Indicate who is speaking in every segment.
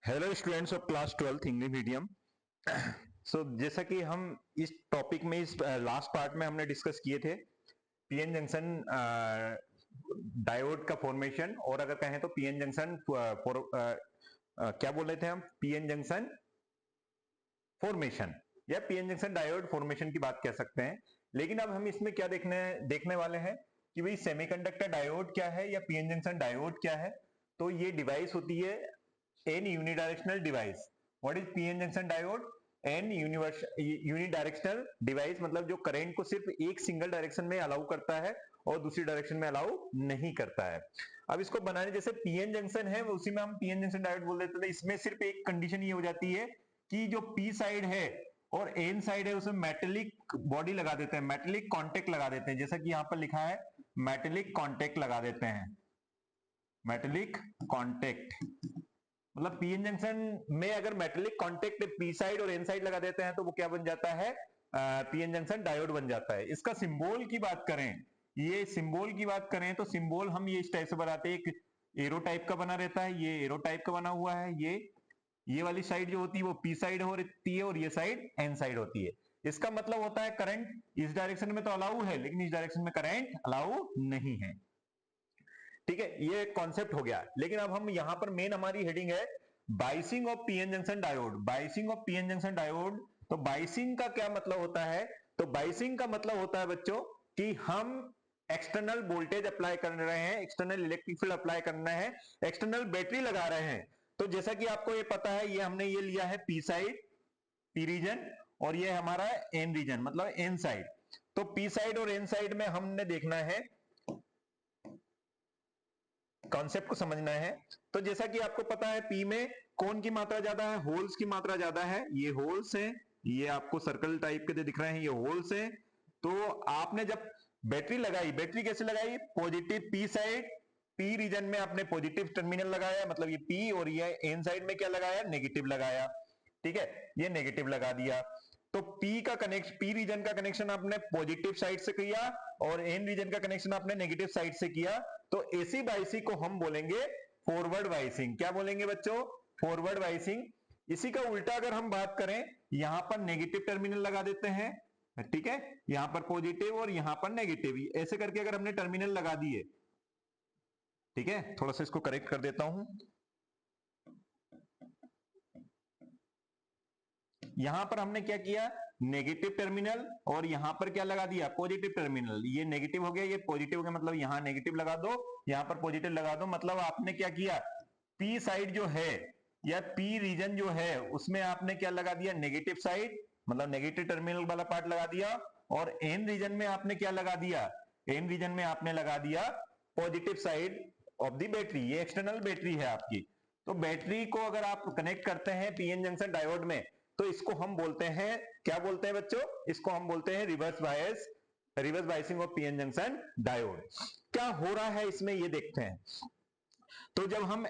Speaker 1: Hello students of class 12 English medium. जैसा कि हम इस टॉपिक में इस लास्ट पार्ट में हमने डिस्कस किए थे पीएन जंक्शन डायोड का फॉर्मेशन, और अगर कहें तो पीएन जंक्शन क्या बोल रहे थे हम, पीएन जंक्शन फॉर्मेशन या पीएन जंक्शन डायोड फॉर्मेशन की बात कह सकते हैं। लेकिन अब हम इसमें क्या देखने वाले हैं कि भाई सेमीकंडक्टर डायोड क्या है या पीएन जंक्शन डायोड क्या है। तो ये डिवाइस होती है an unidirectional device. What is PN junction diode? An unidirectional device, मतलब जो करंट को सिर्फ एक सिंगल डायरेक्शन में अलाउ करता है और दूसरी डायरेक्शन में अलाउ नहीं करता है। अब इसको बनाने, जैसे पीएन जंक्शन है उसी में हम पीएन जंक्शन डायोड बोल देते थे। इसमें सिर्फ एक कंडीशन ये हो जाती है कि जो पी साइड है और एन साइड है उसमें मेटेलिक बॉडी लगा देते हैं, मेटेलिक कॉन्टेक्ट लगा देते हैं, जैसा कि यहां पर लिखा है मेटेलिक कॉन्टेक्ट लगा देते हैं। मेटेलिक कॉन्टेक्ट मतलब पीएन जंक्शन में अगर मेटेलिक कॉन्टेक्ट पी साइड और एन साइड लगा देते हैं तो वो क्या बन जाता है, पीएन जंक्शन डायोड बन जाता है। इसका सिंबल की बात करें, ये सिंबल की बात करें तो सिंबल हम ये इस टाइप से बनाते हैं, एक एरो टाइप का बना रहता है, ये एरो टाइप का बना हुआ है, ये वाली साइड जो होती है वो पी साइड होती है और ये साइड एन साइड होती है। इसका मतलब होता है करंट इस डायरेक्शन में तो अलाउ है लेकिन इस डायरेक्शन में करंट अलाउ नहीं है। ठीक है, ये कॉन्सेप्ट हो गया। लेकिन अब हम यहां पर मेन हमारी हेडिंग है biasing of PN junction diode. Biasing of PN junction diode, तो बाइसिंग का क्या मतलब होता है? तो बाइसिंग का मतलब होता है बच्चों कि हम एक्सटर्नल वोल्टेज अप्लाई कर रहे हैं, एक्सटर्नल इलेक्ट्रिक फील्ड अप्लाई करना है, एक्सटर्नल बैटरी लगा रहे हैं। तो जैसा कि आपको ये पता है, ये हमने ये लिया है पी साइड, पी रीजन, और ये हमारा एन रीजन मतलब एन साइड। तो पी साइड और एन साइड में हमने देखना है, कॉन्सेप्ट को समझना है। तो जैसा कि आपको पता है पी में कौन की मात्रा ज्यादा है, होल्स की मात्रा ज्यादा है, ये होल्स हैं, ये आपको सर्कल टाइप के दिख रहे हैं, ये होल्स हैं। तो आपने जब बैटरी लगाई, बैटरी कैसे लगाई? Positive P side, P region में आपने पॉजिटिव टर्मिनल लगाया, मतलब ये पी, और ये एन साइड में क्या लगाया? नेगेटिव लगाया। ठीक है, ये नेगेटिव लगा दिया। तो पी का कनेक्शन, पी रीजन का कनेक्शन आपने पॉजिटिव साइड से किया और एन रीजन का कनेक्शन आपने नेगेटिव साइड से किया। तो एसी बाइसी को हम बोलेंगे फॉरवर्ड वाइसिंग। क्या बोलेंगे बच्चों? फॉरवर्ड वाइसिंग। इसी का उल्टा अगर हम बात करें, यहां पर नेगेटिव टर्मिनल लगा देते हैं, ठीक है, यहां पर पॉजिटिव और यहां पर नेगेटिव, ऐसे करके अगर हमने टर्मिनल लगा दिए, ठीक है, थोड़ा सा इसको करेक्ट कर देता हूं। यहां पर हमने क्या किया? नेगेटिव टर्मिनल, और यहां पर क्या लगा दिया? Positive terminal. ये नेगेटिव हो गया, ये पॉजिटिव हो गया, मतलब यहां नेगेटिव लगा दो, यहां पर पॉजिटिव लगा दो। मतलब आपने क्या किया? पी साइड जो है या पी रीजन जो है उसमें आपने क्या लगा दिया? नेगेटिव साइड, मतलब नेगेटिव टर्मिनल वाला पार्ट लगा दिया। और एन रीजन में आपने क्या लगा दिया? एन रीजन में आपने लगा दिया positive side of the battery. ये एक्सटर्नल बैटरी है आपकी। तो बैटरी को अगर आप कनेक्ट करते हैं पीएन जंक्शन डायोड में, तो इसको हम बोलते हैं, क्या बोलते हैं बच्चों? इसको हम बोलते हैं reverse bias, reverse biasing of PN junction diode. क्या हो रहा है इसमें ये देखते हैं। तो जब हम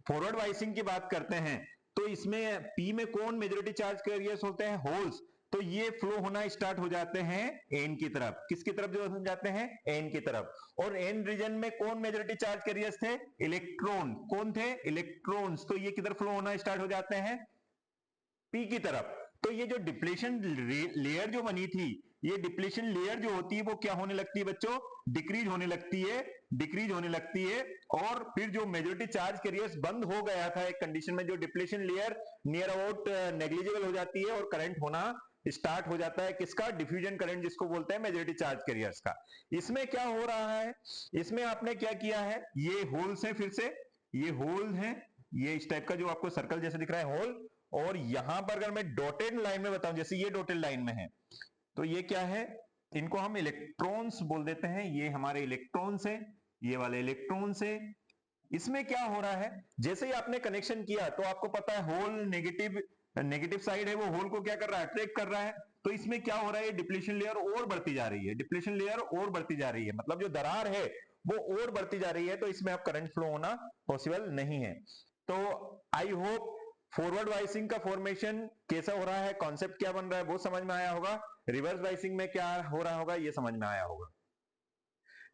Speaker 1: फॉरवर्ड वाइसिंग की बात करते हैं तो इसमें पी में कौन मेजॉरिटी चार्ज कैरियर्स होते हैं? होल्स। तो ये फ्लो होना स्टार्ट हो जाते हैं एन की तरफ। किसकी तरफ जो जाते हैं? एन की तरफ। और एन रीजन में कौन मेजॉरिटी चार्ज कैरियर्स थे? इलेक्ट्रॉन। कौन थे? इलेक्ट्रॉन्स। तो ये किधर फ्लो होना स्टार्ट हो जाते हैं? पी की तरफ। तो ये जो डिप्लेशन लेयर जो बनी थी, ये डिप्लेशन लेयर जो होती है वो क्या होने लगती है बच्चों? डिक्रीज होने लगती है, डिक्रीज होने लगती है। और फिर जो मेजॉरिटी चार्ज कैरियर्स बंद हो गया था एक कंडीशन में, जो depletion layer near about negligible हो जाती है और करंट होना स्टार्ट हो जाता है। किसका? डिफ्यूजन करंट जिसको बोलते हैं, मेजॉरिटी चार्ज कैरियर्स का। इसमें क्या हो रहा है? इसमें आपने क्या किया है? ये होल्स हैं, फिर से ये होल हैं, ये इस टाइप का जो आपको सर्कल जैसे दिख रहा है होल। और यहां पर अगर मैं डॉटेड लाइन में बताऊं, जैसे ये डॉटेड लाइन में है, तो ये क्या है? इनको हम इलेक्ट्रॉन्स बोल देते हैं। ये हमारे इलेक्ट्रॉन्स हैं, ये वाले इलेक्ट्रॉन्स हैं। इसमें क्या हो रहा है? जैसे ही आपने कनेक्शन किया तो आपको पता है होल नेगेटिव, नेगेटिव साइड है वो होल को क्या कर रहा है? अट्रैक्ट कर रहा है। तो इसमें क्या हो रहा है? डिप्लीशन लेयर और बढ़ती जा रही है, डिप्लीशन लेयर और बढ़ती जा रही है, मतलब जो दरार है वो और बढ़ती जा रही है। तो इसमें अब करंट फ्लो होना पॉसिबल नहीं है। तो आई होप फॉरवर्ड वाइसिंग का फॉर्मेशन कैसा हो रहा है, कॉन्सेप्ट क्या बन रहा है वो समझ में आया होगा। रिवर्स वाइसिंग में क्या हो रहा होगा ये समझ में आया होगा।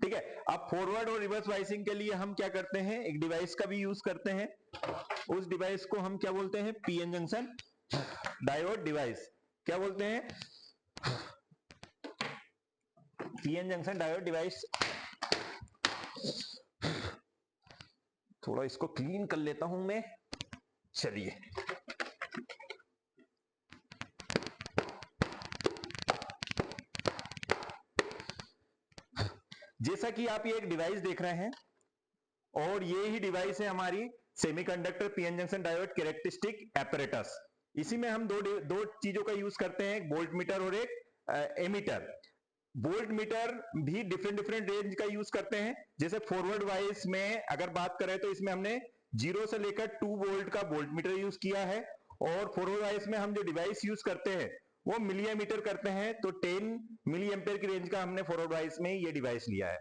Speaker 1: ठीक है। अब फॉरवर्ड और रिवर्स बायसिंग के लिए हम क्या करते हैं, एक डिवाइस का भी यूज करते हैं। उस डिवाइस को हम क्या बोलते हैं, पीएन जंक्शन डायोड डिवाइस। क्या बोलते हैं, पीएन जंक्शन डायोड डिवाइस। थोड़ा इसको क्लीन कर लेता हूं मैं, चलिए। जैसा कि आप ये एक डिवाइस देख रहे हैं और ये ही डिवाइस है हमारी semiconductor PN junction diode characteristic apparatus. इसी में हम दो चीजों का यूज करते हैं, एक वोल्ट मीटर और एक एमीटर। वोल्ट मीटर भी डिफरेंट डिफरेंट रेंज का यूज करते हैं। जैसे फॉरवर्ड वाइज में अगर बात करें तो इसमें हमने 0 से लेकर 2 वोल्ट का वोल्ट मीटर यूज किया है, और फॉरवर्ड वाइज में हम जो डिवाइस यूज करते हैं वो मिली एमीटर करते हैं, तो 10 मिली एम्पेयर की रेंज का हमने फॉरवर्ड वाइज में ये डिवाइस लिया है।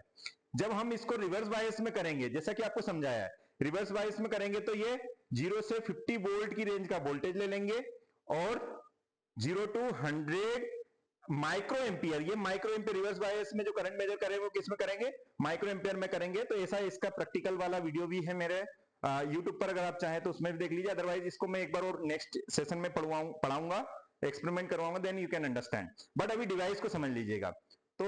Speaker 1: जब हम इसको रिवर्स बायस में करेंगे, जैसा कि आपको समझाया है, रिवर्स बायस में करेंगे तो ये 0 से 50 वोल्ट की रेंज का वोल्टेज ले लेंगे, और 0 टू 100 माइक्रो एम्पियर, ये माइक्रो एम्पियर रिवर्स बायस में जो करंट मेजर करेंगे वो किस में करेंगे, माइक्रो एम्पियर में करेंगे। तो ऐसा इसका प्रैक्टिकल वाला वीडियो भी है मेरे यूट्यूब पर, अगर आप चाहें तो उसमें भी देख लीजिए। अदरवाइज इसको मैं एक बार और नेक्स्ट सेशन में पढ़ाऊंगा, एक्सपेरिमेंट करवाऊंगा, then you can understand. But अभी डिवाइस को समझ लीजिएगा। तो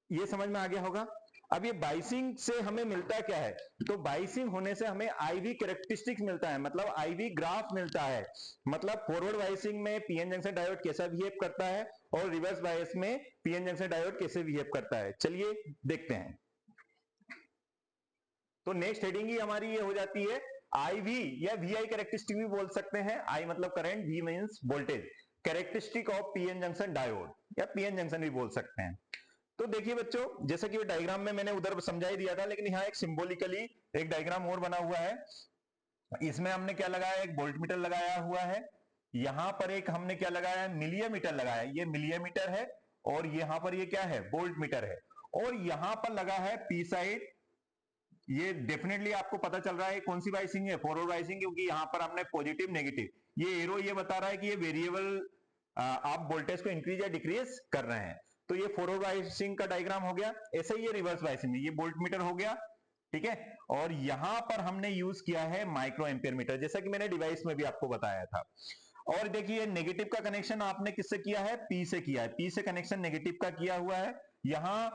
Speaker 1: ये समझ में आ गया होगा। अब ये बाइसिंग से हमें मिलता क्या है, तो बाइसिंग होने से हमें आईवी कैरेक्टरिस्टिक्स मिलता है, मतलब आईवी ग्राफ मिलता है। मतलब फॉरवर्ड बाइसिंग में पीएन जंक्शन डायोड कैसा बिहेव करता है और रिवर्स बायस में पीएन जंक्शन डायोड कैसे बिहेव करता है, चलिए देखते हैं। तो नेक्स्ट हेडिंग ही हमारी ये हो जाती है आईवी या वीआई कैरेक्टरिस्टिक भी बोल सकते हैं। आई मतलब current, V means voltage, characteristic of PN junction diode या पीएन जंक्शन भी बोल सकते हैं। तो देखिए बच्चों, जैसा कि डायग्राम में मैंने उधर समझा ही दिया था, लेकिन यहाँ एक सिंबॉलिकली एक डायग्राम और बना हुआ है। इसमें हमने क्या लगाया, एक वोल्टमीटर लगाया हुआ है। यहां पर एक हमने क्या लगाया है, मिलियमीटर लगाया है। ये मिलियमीटर है और यहां पर ये क्या है, वोल्टमीटर है। और यहां पर लगा है पी साइड। ये डेफिनेटली आपको पता चल रहा है कौन सी बाइसिंग है, फॉरवर्ड बाइसिंग, क्योंकि यहां पर हमने पॉजिटिव नेगेटिव, ये एरो ये बता रहा है कि ये वेरिएबल आप वोल्टेज को इंक्रीज या डिक्रीज कर रहे हैं। तो ये फॉरवर्ड बाइसिंग का डायग्राम हो गया। ऐसे ही ये रिवर्स बाइसिंग, ये वोल्टमीटर हो गया, ठीक है। और यहां पर हमने यूज किया है माइक्रो एम्पियर मीटर, जैसा कि मैंने डिवाइस में भी आपको बताया था। और देखिए नेगेटिव का कनेक्शन आपने किससे किया है, पी से किया है। पी से कनेक्शन नेगेटिव का किया हुआ है। यहां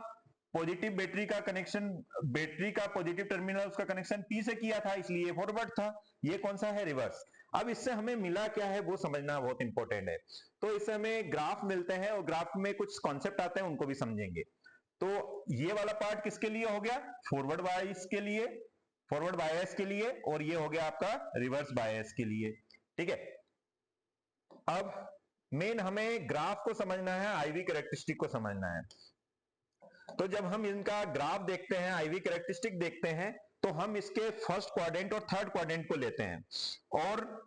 Speaker 1: पॉजिटिव बैटरी का कनेक्शन, बैटरी का पॉजिटिव टर्मिनल उसका कनेक्शन पी से किया था, इसलिए फॉरवर्ड था। ये कौन सा है, रिवर्स। अब इससे हमें मिला क्या है वो समझना बहुत इंपॉर्टेंट है। तो इससे हमें ग्राफ मिलते हैं और ग्राफ में कुछ कॉन्सेप्ट आते हैं, उनको भी समझेंगे। तो ये वाला पार्ट किसके लिए हो गया, फॉरवर्ड बायस के लिए, फॉरवर्ड बायस के लिए, और ये हो गया आपका रिवर्स बायस के लिए, ठीक है। अब मेन हमें ग्राफ को समझना है, आईवी कैरेक्टरिस्टिक को समझना है। तो जब हम इनका ग्राफ देखते हैं, आईवी कैरेक्टरिस्टिक देखते हैं, तो हम इसके फर्स्ट क्वाड्रेंट और थर्ड क्वाड्रेंट को लेते हैं, और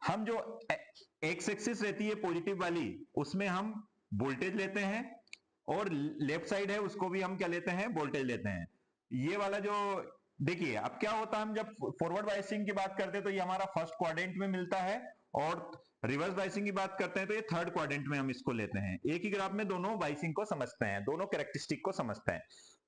Speaker 1: हम जो एक्स एक्सिस रहती है पॉजिटिव वाली, उसमें हम वोल्टेज लेते हैं, और लेफ्ट साइड है उसको भी हम क्या लेते हैं, वोल्टेज लेते हैं। ये वाला जो देखिए, अब क्या होता है, हम जब फॉरवर्ड बायसिंग की बात करते हैं तो ये हमारा फर्स्ट क्वाड्रेंट में मिलता है, और रिवर्स बायसिंग की बात करते हैं तो ये थर्ड क्वाड्रेंट में हम इसको लेते हैं। एक ही ग्राफ में दोनों बायसिंग को समझते हैं, दोनों कैरेक्टरिस्टिक को समझते हैं।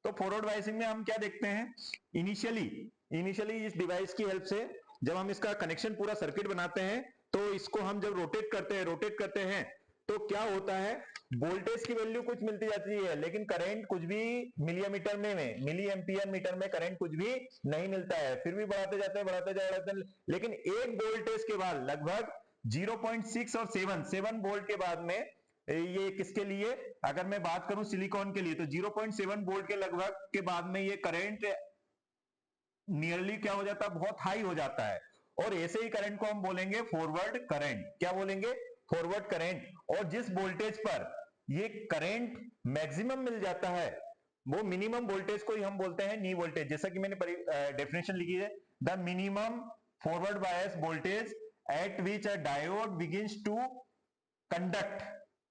Speaker 1: तो फॉरवर्ड बायसिंग में हम क्या देखते हैं, इनिशियली इस डिवाइस की हेल्प से जब हम इसका कनेक्शन पूरा सर्किट बनाते हैं, तो इसको हम जब रोटेट करते हैं तो क्या होता है, वोल्टेज की वैल्यू कुछ मिलती जाती है, लेकिन करंट कुछ भी मिलियमीटर में मिली एम्पियर मीटर में करंट कुछ भी नहीं मिलता है। फिर भी बढ़ाते जाते हैं, लेकिन एक वोल्टेज के बाद लगभग 0.6 और 7 वोल्ट के बाद में, ये किसके लिए, अगर मैं बात करूं सिलिकॉन के लिए, तो 0.7 वोल्ट के लगभग के बाद में ये करंट नियरली क्या हो जाता है, बहुत हाई हो जाता है। और ऐसे ही करंट को हम बोलेंगे फॉरवर्ड करंट। क्या बोलेंगे, फॉरवर्ड करंट। और जिस वोल्टेज पर ये करंट मैक्सिमम मिल जाता है, वो मिनिमम वोल्टेज को ही हम बोलते हैं नी वोल्टेज। जैसा कि मैंने डेफिनेशन लिखी है, the minimum forward bias voltage at which a diode begins to conduct,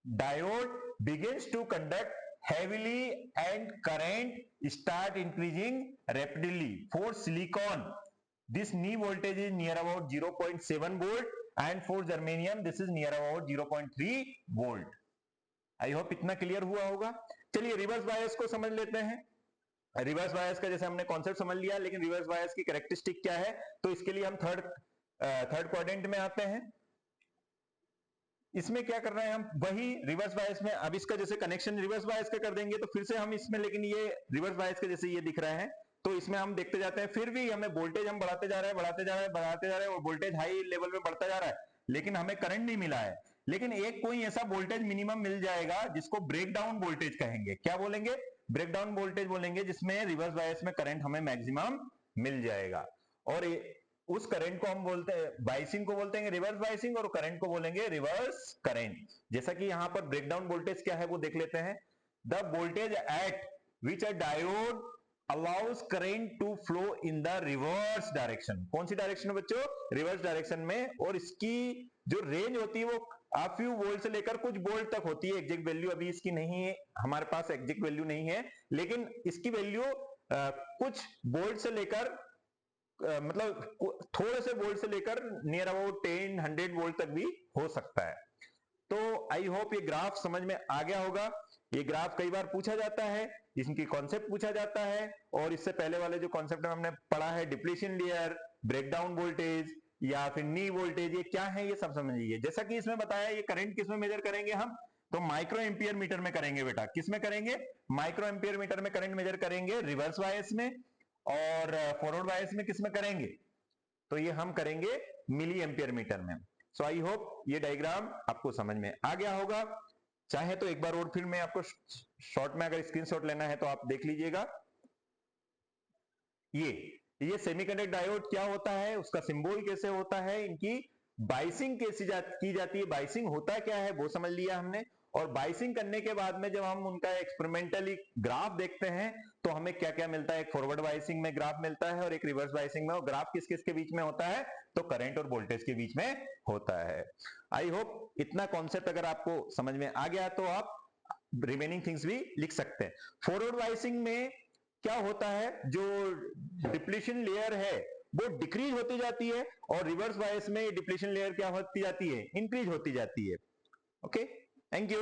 Speaker 1: diode begins to conduct heavily and current start increasing rapidly. For silicon this knee voltage is near about 0.7 volt, and for germanium this is near about 0.3 volt. I hope इतना clear हुआ होगा। चलिए reverse bias को समझ लेते हैं। Reverse bias का जैसे हमने कॉन्सेप्ट समझ लिया, लेकिन रिवर्स बायस की कैरेक्टरिस्टिक क्या है, तो इसके लिए हम थर्ड क्वाड्रेंट में आते हैं। इसमें क्या कर रहे हैं हम, वही रिवर्स बायस में, अब इसका जैसे कनेक्शन रिवर्स बायस का कर देंगे तो फिर से हम इसमें, लेकिन ये रिवर्स बायस के जैसे ये दिख रहा है, तो इसमें हम देखते जाते हैं, फिर भी हमें वोल्टेज हम बढ़ाते जा रहे हैं, बढ़ाते जा रहे हैं, बढ़ाते जा रहे हैं, और वोल्टेज हाई लेवल में बढ़ता जा रहा है, लेकिन हमें करंट नहीं मिला है। लेकिन एक कोई ऐसा वोल्टेज मिनिमम मिल जाएगा जिसको ब्रेक डाउन वोल्टेज कहेंगे। क्या बोलेंगे? ब्रेक डाउन वोल्टेज बोलेंगे, जिसमें रिवर्स बायस में करंट हमें मैक्सिमम मिल जाएगा। और उस करंट को हम बोलते हैं, बाइसिंग को बोलते हैं रिवर्स बाइसिंग, और करंट को बोलेंगे रिवर्स करंट। जैसा कि यहां पर ब्रेकडाउन वोल्टेज क्या है वो देख लेते हैं। The voltage at which a diode allows current to flow in the reverse direction. कौन सी डायरेक्शन में बच्चों? रिवर्स डायरेक्शन में। और इसकी जो रेंज होती है वो आप फ्यू वोल्ट से लेकर कुछ वोल्ट तक होती है। एग्जैक्ट वैल्यू अभी इसकी नहीं है, हमारे पास एग्जैक्ट वैल्यू नहीं है, लेकिन इसकी वैल्यू कुछ वोल्ट से लेकर मतलब थोड़े से वोल्ट से लेकर नियर अबाउट 10-100 वोल्ट तक भी हो सकता है। तो आई होप ये ग्राफ समझ में आ गया होगा। ये ग्राफ कई बार पूछा जाता है, इसकी कॉन्सेप्ट पूछा जाता है, और इससे पहले वाले जो कॉन्सेप्ट हमने पढ़ा है, डिप्लीशन लेयर, ब्रेकडाउन वोल्टेज या फिर नी वोल्टेज, ये क्या है ये सब समझिए। जैसा कि इसमें बताया, ये करंट किस में मेजर करेंगे हम, तो माइक्रो एम्पियर मीटर में करेंगे बेटा। किस में करेंगे? माइक्रो एम्पियर मीटर में करंट मेजर करेंगे, रिवर्स बायस में। और फॉरवर्ड बायस में किस में करेंगे? तो ये हम करेंगे मिली एम्पियर मीटर में। सो आई होप ये डायग्राम आपको समझ में आ गया होगा। चाहे तो एक बार और फिर मैं आपको शॉर्ट में अगर स्क्रीनशॉट लेना है तो आप देख लीजिएगा। ये सेमीकंडक्टर डायोड क्या होता है, उसका सिंबल कैसे होता है, इनकी बाइसिंग कैसी की जाती है, बाइसिंग होता क्या है वो समझ लिया हमने। और बाइसिंग करने के बाद में जब हम उनका एक्सपेरिमेंटली ग्राफ देखते हैं तो हमें क्या क्या मिलता है। एक फॉरवर्ड बाइसिंग में ग्राफ मिलता है और एक रिवर्स बाइसिंग में। और ग्राफ किस किस के बीच में होता है? तो करंट और वोल्टेज के बीच में होता है। आई होप इतना कॉन्सेप्ट अगर आपको समझ में आ गया तो आप रिमेनिंग थिंग्स भी लिख सकते हैं। फॉरवर्ड बाइसिंग में क्या होता है, जो डिप्लीशन लेयर है वो डिक्रीज होती जाती है, और रिवर्स बायस में डिप्लीशन लेयर क्या होती जाती है? इंक्रीज होती जाती है। Okay, thank you.